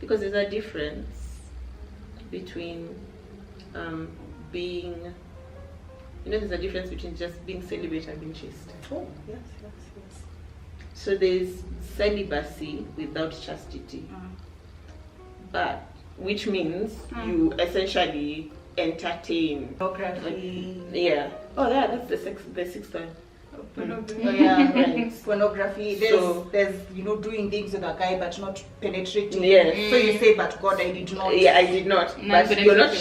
Because there's a difference between being, there's a difference between just being celibate and being chaste. Oh, yes. So there's celibacy without chastity, but which means you essentially entertain. Pornography. Yeah. Oh, yeah. That's the sixth one. Pornography. Oh, yeah. Right. Pornography. There's doing things with a guy but not penetrating. Yes. So you say, but God, I did not. Yeah, I did not. But you're not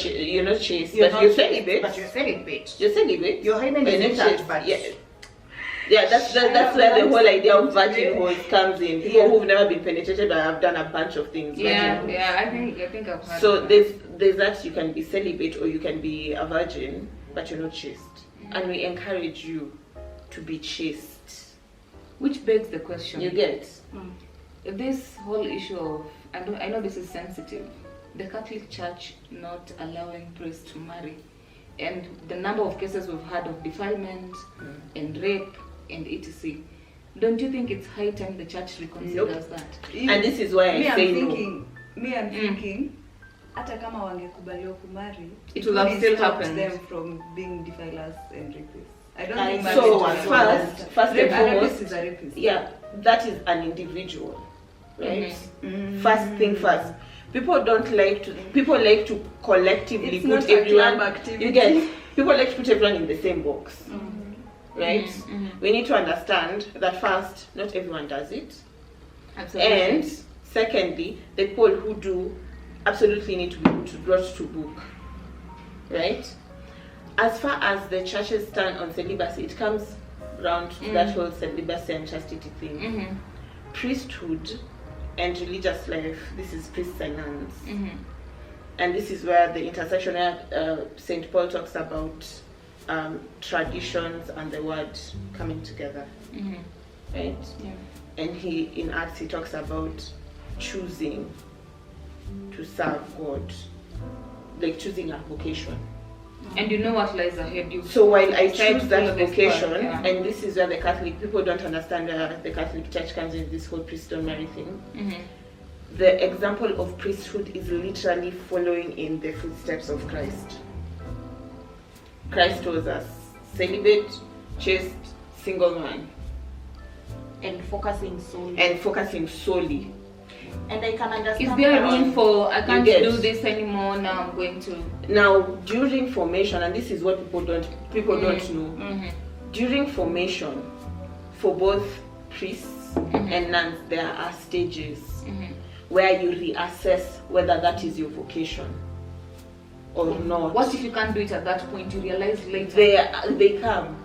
chaste. But you're celibate. But you're celibate. You're celibate. Your hymen is intact, but yeah, that's where the whole idea of virginhood comes in. People who've never been penetrated but have done a bunch of things. Yeah, I think I've heard. So there's that you can be celibate or you can be a virgin, but you're not chaste. And we encourage you to be chaste. Which begs the question. You get this whole issue of, I know this is sensitive, the Catholic Church not allowing priests to marry, and the number of cases we've had of defilement and rape and etc. Don't you think it's high time the church reconsiders that? And this is why I say I'm thinking hata kama wangekubaliwa kumari, it will have still happened them from being defilers and rapists. I don't think so. First and foremost, is a rapist. Yeah, that is an individual, right? First thing first. People like to collectively put everyone. You get people like to put everyone in the same box, right? We need to understand that first, not everyone does it. Absolutely. And secondly, the people who do absolutely need to be brought to book, right? As far as the church's stand on celibacy, it comes round to that whole celibacy and chastity thing. Priesthood and religious life, this is priests and nuns. And this is where the intersection St. Paul talks about traditions and the word coming together, right? Yeah. And in Acts he talks about choosing to serve God, like choosing a vocation. And you know what lies ahead. So while I choose that this vocation, part, and this is where the Catholic people don't understand where the Catholic Church comes in, this whole priest don't marry thing. The example of priesthood is literally following in the footsteps of Christ. Christ was a celibate, chaste, single man. And focusing solely. And I can understand. Is there room for, I can't do this anymore, now I'm going to... Now, during formation, and this is what people don't know, during formation, for both priests and nuns, there are stages where you reassess whether that is your vocation or not. What if you can't do it at that point? You realize later.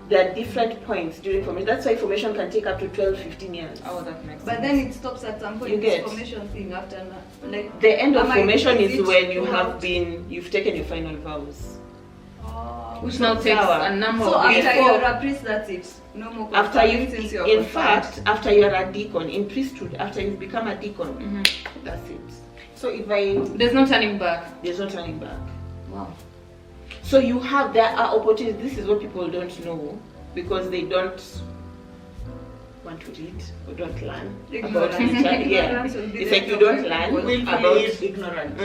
There are different points during formation. That's why formation can take up to 12-15 years. Oh, that makes sense. But then it stops at some point. You get formation thing after like the end of formation is when you've taken your final vows. Which now takes a number so of years. after you're a priest, that's it. No more. After you're a deacon in priesthood, after you've become a deacon, that's it. So there's no turning back. There's no turning back. Wow. So there are opportunities. This is what people don't know because they don't want to read or don't learn about it. Yeah, it's like you don't learn about ignorance.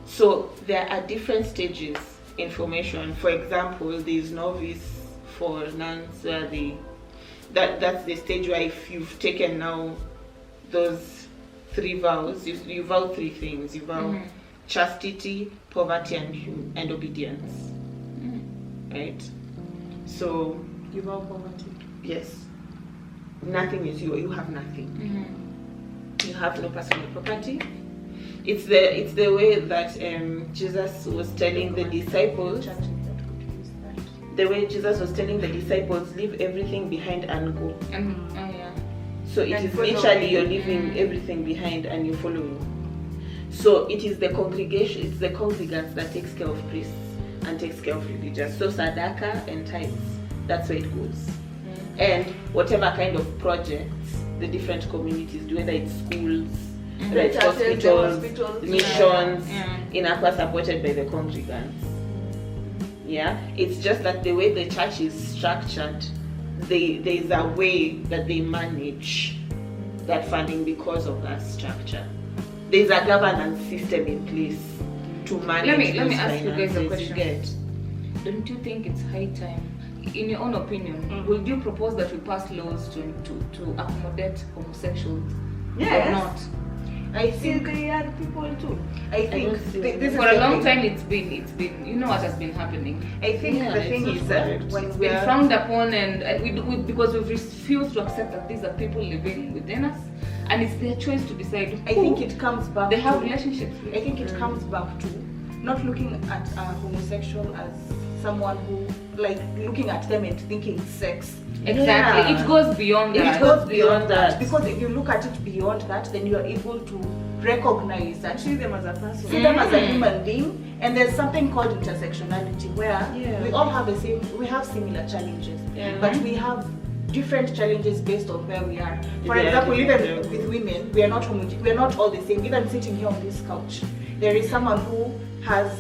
So there are different stages in formation. For example, there's novice for nuns where that's the stage where if you've taken now those 3 vows, you vow 3 things. You vow chastity, poverty, and obedience. Right? So You vow poverty. yes, nothing is you have nothing. You have no personal property. It's the way that Jesus was telling the disciples. The way Jesus was telling the disciples, leave everything behind and go. So it is literally you're leaving everything behind and you're following. So it is the congregation, it's the congregants that takes care of priests and takes care of religious. So sadaka and tithes, that's where it goes. And whatever kind of projects the different communities do, whether it's schools, whether it's hospitals, missions, in Aqua supported by the congregants. Yeah, it's just that the way the church is structured, there is a way that they manage that funding because of that structure. there's a governance system in place to manage. Let me ask you guys a finances, you question. get. Don't you think it's high time, in your own opinion, would you propose that we pass laws to accommodate homosexuals Yes. or not? I See, think they are people too. I think don't see this is For a the long thing. time, it's been you know what has been happening. I think Yeah, the thing it's is not that correct. when It's we been are frowned upon, and we because we've refused to accept that these are people living within us, and it's their choice to decide. I think it comes back they have to, relationships with. I think it comes back to not looking at a homosexual as someone who, like, looking at them and thinking sex. Exactly, Yeah. it goes beyond that. It goes beyond that. because if you look at it beyond that, then you are able to recognize that, See them as a person. see them as a human being, and there's something called intersectionality where Yeah. we all have we have similar challenges, Yeah. but we have different challenges based on where we are. For Yeah, example, even different. with women, we are not we are not all the same. Even sitting here on this couch, there is someone who has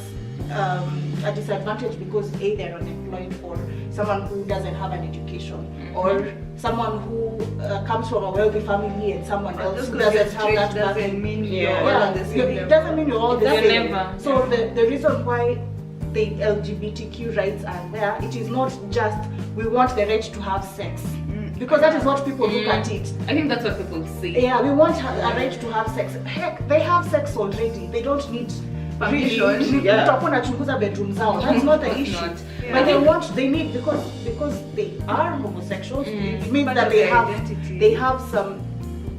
a disadvantage because A, they're unemployed, or someone who doesn't have an education, or someone who comes from a wealthy family and someone else Just who because doesn't you're have straight that doesn't mean Yeah. you're all yeah, on the same it level. doesn't mean you're all the Doesn't same. never. So the reason why the LGBTQ rights are there, it is not just we want the right to have sex, because that is what people look at it. I think that's what people say. Yeah, we want a right to have sex. Heck, they have sex already. They don't need Permission. really. Yeah. Utakuwa unachunguza bedroom zao. That's not the Of course issue. not. Yeah. But they need because they are homosexuals. It means Part that of they their have identity. they have some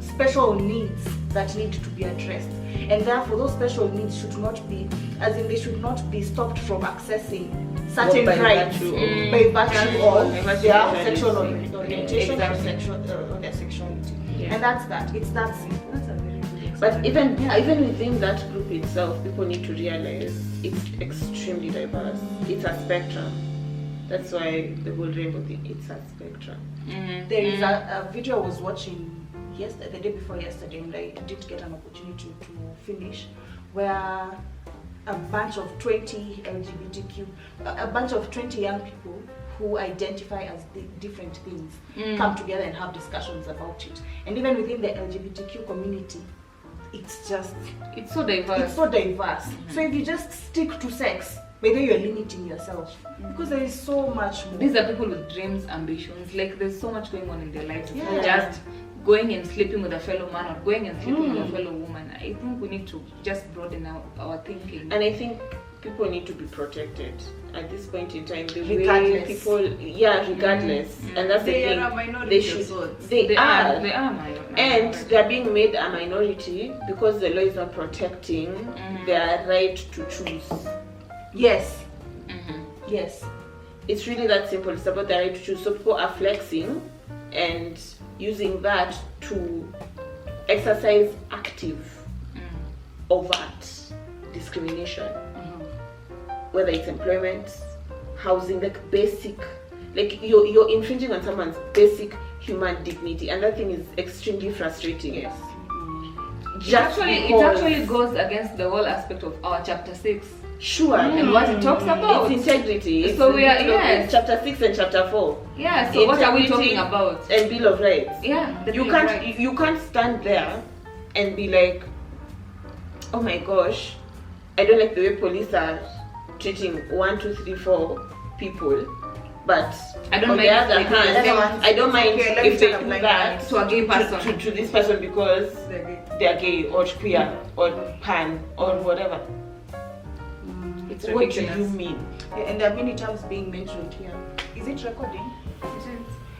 special needs that need to be addressed, and therefore those special needs should not be, as in they should not be stopped from accessing certain By rights virtue by virtue of By virtue their of sexual reality. orientation Exactly. or their sexuality. Yeah. And that's that. It's that simple. That's a very good But explanation. even within that group itself, people need to realize it's extremely diverse. It's a spectrum. That's why the whole rainbow thing, it's a spectrum. There is a video I was watching the day before yesterday, and I didn't get an opportunity to finish, where a bunch of 20 young people who identify as different things come together and have discussions about it. And even within the LGBTQ community, it's so diverse. So if you just stick to sex, maybe you're limiting yourself, because there is so much more. These are people with dreams, ambitions. Like there's so much going on in their lives. It's not Yeah. just going and sleeping with a fellow man or going and sleeping with a fellow woman. I think we need to just broaden our thinking. And I think people need to be protected at this point in time. The way Regardless. people, regardless. And that's They the thing. are a minority They of should. sorts. They are. They are And they're being made a minority because the law is not protecting their right to choose. Yes. Yes. It's really that simple. It's about their right to choose. So people are flexing and using that to exercise active, overt discrimination. Whether it's employment, housing, like basic, like you're infringing on someone's basic human dignity, and that thing is extremely frustrating. Yes. It actually goes against the whole aspect of our chapter 6 sure and what it talks about. It's integrity. It's So we are- Bill of- yes. it's chapter 6 and chapter 4. Yeah, so what are we Integrity talking about? And Bill of Rights. Yeah, the You Bill of can't Rights. you can't stand there and be like, oh my gosh, I don't like the way police are treating 1, 2, 3, 4 people, but I don't on mind the if other they do hand, them I don't mind Okay, let me if they turn a do blind that to a gay person. to this person because they're gay or queer or pan or whatever. It's What do ridiculous. you mean? And there are many terms being mentioned here. Is it recording?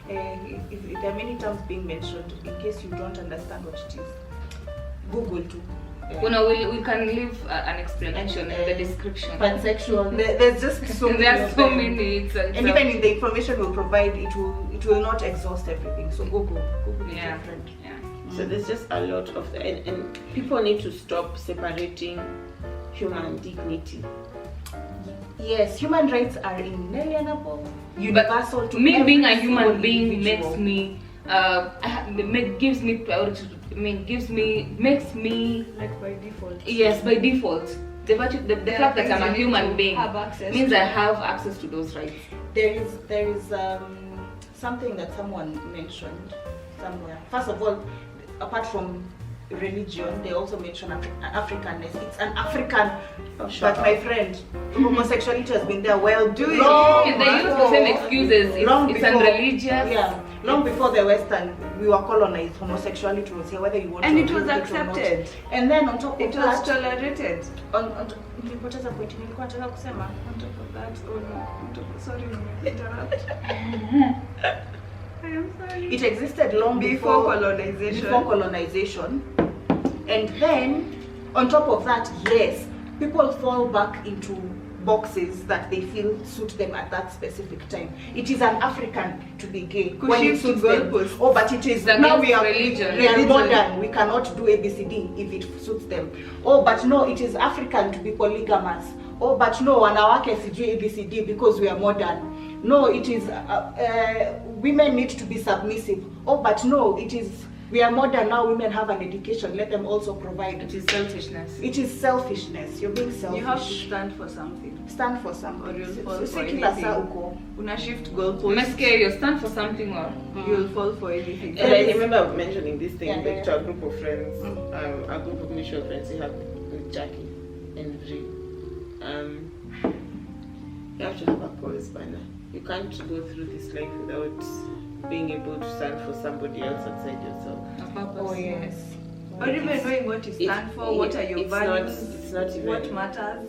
If there are many terms being mentioned, in case you don't understand what it is, Google too. Well, no, we can leave an explanation in the description. Pansexual. There's just so many. There are of so them. many. And even in the information we'll provide, it will not exhaust everything. So Google is Yeah. your friend. Yeah. So there's just a lot of that, and people need to stop separating human dignity. Yes, human rights are inalienable, universal to Me every being a single human being individual. makes me gives me priority. Makes me Like by default. yes by default. The fact that I'm a human being have access means to. I have access to those rights. There is something that someone mentioned somewhere. First of all, apart from religion, they also mention Africanness. It's an African, Oh, but my friend, homosexuality has been there well And they use the same excuses. It's unreligious. Yeah, long before the Western, we were colonized. Homosexuality was here, whether you want And to it was admit accepted. or not. And then on top of It that, was tolerated. nilipoteza point nilikuwa nataka kusema. On top of that, oh no, sorry, interrupt. I am sorry. It existed long Before colonization. Before colonization. And then, on top of that, yes, people fall back into boxes that they feel suit them at that specific time. It is an African to be gay when it suits them. Oh, but it is now we are religion. We are modern. We cannot do ABCD if it suits them. Oh, but no, it is African to be polygamous. Oh, but no, wanawake sijui ABCD because we are modern. No, it is women need to be submissive. Oh, but no, it is we are modern now. Women have an education. Let them also provide. It is selfishness. It is selfishness. You're being selfish. You have to stand for something. Stand for something. Or you'll fall for Kila saa anything. uko. Una shift goalposts. Meskia, you stand for something or You'll fall for anything. And I remember mentioning this thing Yeah, to a group of friends, a group of mutual friends we have with Jackie and Bri. You have to have a pause, Bana. You can't go through this life without being able to stand for somebody else outside yourself. a purpose. Oh yes. Or even knowing what you stand for, what are your it's values, it's not even, what matters.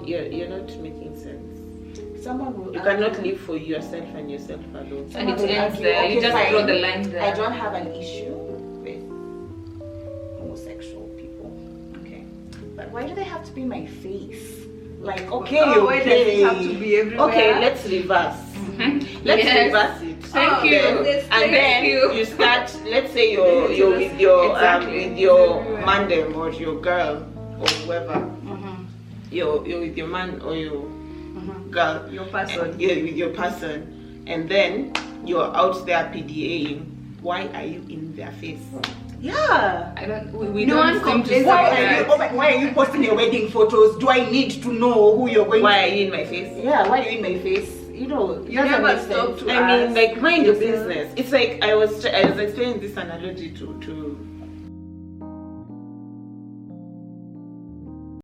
you're not making sense. Someone will. You cannot live for yourself and yourself alone. And it will ends argue, there. You okay, just fine. draw the line there. I don't have an issue with homosexual people. Okay. But why do they have to be in my face? Like, okay, Why does it have to be everywhere? Okay, let's reverse. Let's Yes. reverse it. Thank you. And then you start. Let's say you're with your with your mandem or your girl or whoever. You're with your man or your girl. Your person. You're with your person, and then you're out there PDAing. Why are you in their face? Yeah. I don't. We No don't one seem to complains say about that. Why are you posting your wedding photos? Do I need to know who you're going Why are you in my face? to? Yeah, why are you in my face? You know, You doesn't never make stop sense. to I mean, ask like, mind your yourself. business. It's like I was explaining this analogy to